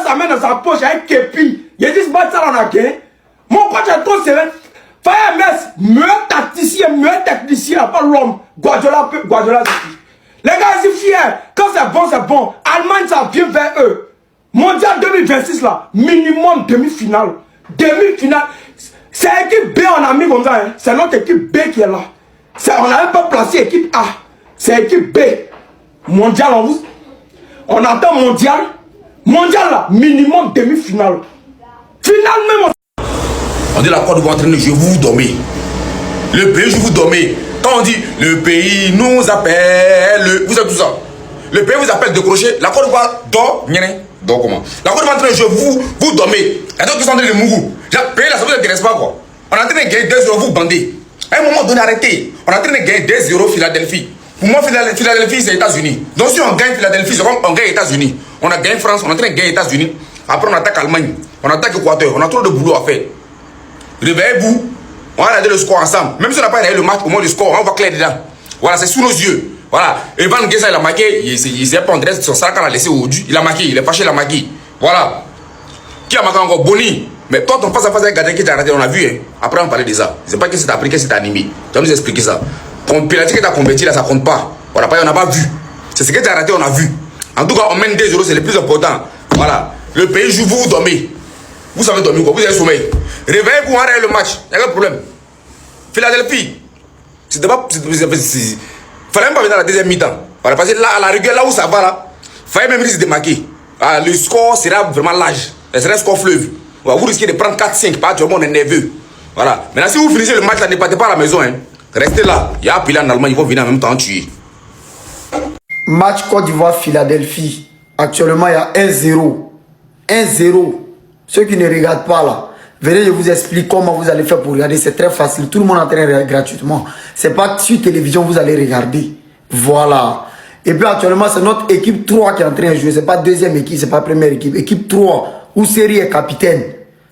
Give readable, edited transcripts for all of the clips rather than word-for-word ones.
sa main dans sa poche avec Kepi. Il dit, ce match, ça, on a gagné. Mon coach est trop serein. Fire Mess, meilleur technicien, pas l'homme. Guardiola, les gars, ils sont fiers. Quand c'est bon, c'est bon. Allemagne, ça vient vers eux. Mondial 2026, là, minimum demi-finale. Demi-finale. C'est l'équipe B, on a mis comme ça. Hein. C'est notre équipe B qui est là. On n'a même pas placé équipe A. C'est équipe B. Mondial, on attend mondial. Mondial, là, minimum demi-finale. Finale même. On dit la Côte d'Ivoire entraîner, je vous dormez. Le pays, je vous dormez. Quand on dit le pays nous appelle, vous savez tout ça. Le pays vous appelle décrocher. La Côte d'Ivoire dort. Donc comment? La Côte d'Ivoire entraîner, je vous dormez. Et donc, ils sont en train de Mougou. Le pays là, ça vous intéresse pas quoi. On est en train de gagner 2-0, vous bandez. À un moment donné, arrêtez. On est en train de gagner 2-0 Philadelphie. Pour moi, Philadelphie, c'est les États-Unis. Donc si on gagne Philadelphie, c'est comme on gagne les États-Unis. On a gagné France, on est en train de gagner les États-Unis. Après, on attaque Allemagne. On attaque Équateur. On a trop de boulot à faire. Réveillez-vous, on va regarder le score ensemble. Même si on n'a pas regardé le match, au moins le score, on va clair dedans. Voilà, c'est sous nos yeux. Voilà. Et Van Gessa, il a marqué, il s'est pas en Grèce, son sac, il a laissé au-dessus. Il a marqué, il est fâché, il a marqué. Voilà. Qui a marqué encore? Boni. Mais toi, ton face à face avec gardien qui t'a arrêté, on a vu. Hein. Après, on parlait de ça. Je ne sais pas qui c'est appris, qui c'est animé. Tu vas nous expliquer ça. Ton pénalty que tu as converti là, ça compte pas. Voilà, on n'a pas vu. C'est ce que tu as raté, on a vu. En tout cas, on mène 2-0, c'est le plus important. Voilà. Le pays joue, vous dormez. Vous savez dormir quoi? Vous avez sommeil. Réveillez-vous, on arrête le match. Il n'y a pas de problème. Philadelphie. C'était pas. Fallait même pas venir à la deuxième mi-temps. Voilà, parce que là, à la rigueur, là où ça va, là, fallait même risquer de marquer. Ah, le score sera vraiment large. Ce sera un score fleuve. Voilà, vous risquez de prendre 4-5 parce que tout le monde est nerveux. Voilà. Maintenant, si vous finissez le match là, ne partez pas à la maison. Hein. Restez là. Il y a un pilote en Allemagne, ils vont venir en même temps tuer. Match Côte d'Ivoire-Philadelphie. Actuellement, il y a 1-0. 1-0. Ceux qui ne regardent pas là, venez, je vous explique comment vous allez faire pour regarder. C'est très facile. Tout le monde est en train de regarder gratuitement. C'est pas sur télévision vous allez regarder. Voilà. Et puis actuellement, c'est notre équipe 3 qui est en train de jouer. C'est pas deuxième équipe, c'est pas première équipe. Équipe 3, où Série est capitaine.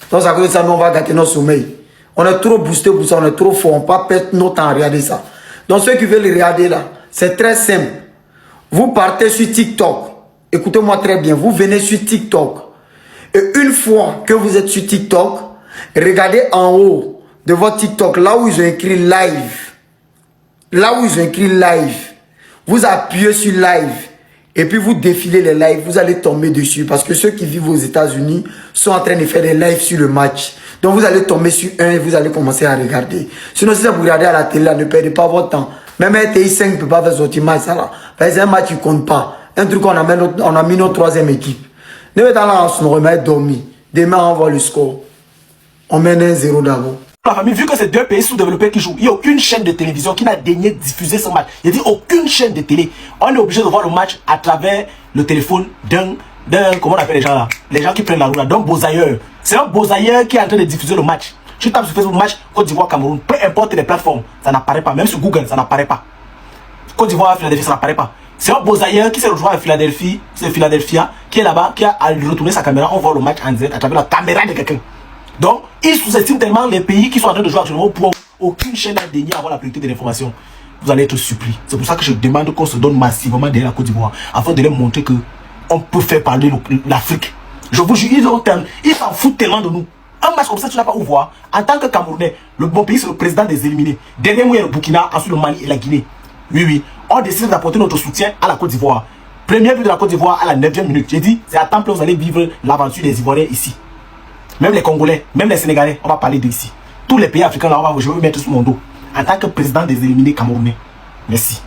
Donc à cause de ça, nous on va gâter notre sommeil. On est trop boosté pour ça, on est trop fort. On ne peut pas perdre notre temps à regarder ça. Donc ceux qui veulent regarder là, c'est très simple. Vous partez sur TikTok. Écoutez-moi très bien. Vous venez sur TikTok. Et une fois que vous êtes sur TikTok, regardez en haut de votre TikTok, là où ils ont écrit live. Là où ils ont écrit live. Vous appuyez sur live. Et puis vous défilez les lives. Vous allez tomber dessus. Parce que ceux qui vivent aux États-Unis sont en train de faire des lives sur le match. Donc vous allez tomber sur un et vous allez commencer à regarder. Sinon, si vous regardez à la télé, là, ne perdez pas votre temps. Même un TI 5 ne peut pas faire sortir match. Ça, là. Parce que c'est un match qui ne compte pas. Un truc, on a mis notre troisième équipe. Ne mettons là, on se remet dormir. Demain, on voit le score. On mène 1-0 d'abord. La famille, vu que c'est deux pays sous-développés qui jouent, il n'y a aucune chaîne de télévision qui n'a daigné diffuser ce match. Il n'y a aucune chaîne de télé. On est obligé de voir le match à travers le téléphone d'un comment on appelle les gens là? Les gens qui prennent la roue là, d'un bosailleur. C'est un bosailleur qui est en train de diffuser le match. Tu tapes sur Facebook match Côte d'Ivoire, Cameroun, peu importe les plateformes, ça n'apparaît pas. Même sur Google, ça n'apparaît pas. Côte d'Ivoire, Philadelphie, ça n'apparaît pas. C'est un bosailleur qui s'est retrouvé à Philadelphie, c'est Philadelphia, qui est là-bas, qui a retourné sa caméra. On voit le match en direct à travers la caméra de quelqu'un. Donc, ils sous-estiment tellement les pays qui sont en train de jouer actuellement pour aucune chaîne n'a daigné avoir la priorité de l'information. Vous allez être surpris. C'est pour ça que je demande qu'on se donne massivement derrière la Côte d'Ivoire, afin de leur montrer que on peut faire parler l'Afrique. Je vous jure, ils s'en foutent tellement de nous. Un match comme ça, tu n'as pas où voir. En tant que Camerounais, le bon pays, c'est le président des éliminés. Dernier mois, le Burkina, ensuite le Mali et la Guinée. Oui, oui. On décide d'apporter notre soutien à la Côte d'Ivoire. Premier but de la Côte d'Ivoire à la 9e minute. J'ai dit, c'est à temps plein que vous allez vivre l'aventure des Ivoiriens ici. Même les Congolais, même les Sénégalais, on va parler d'ici. Tous les pays africains, là, je vais vous mettre sur mon dos. En tant que président des éliminés camerounais. Merci.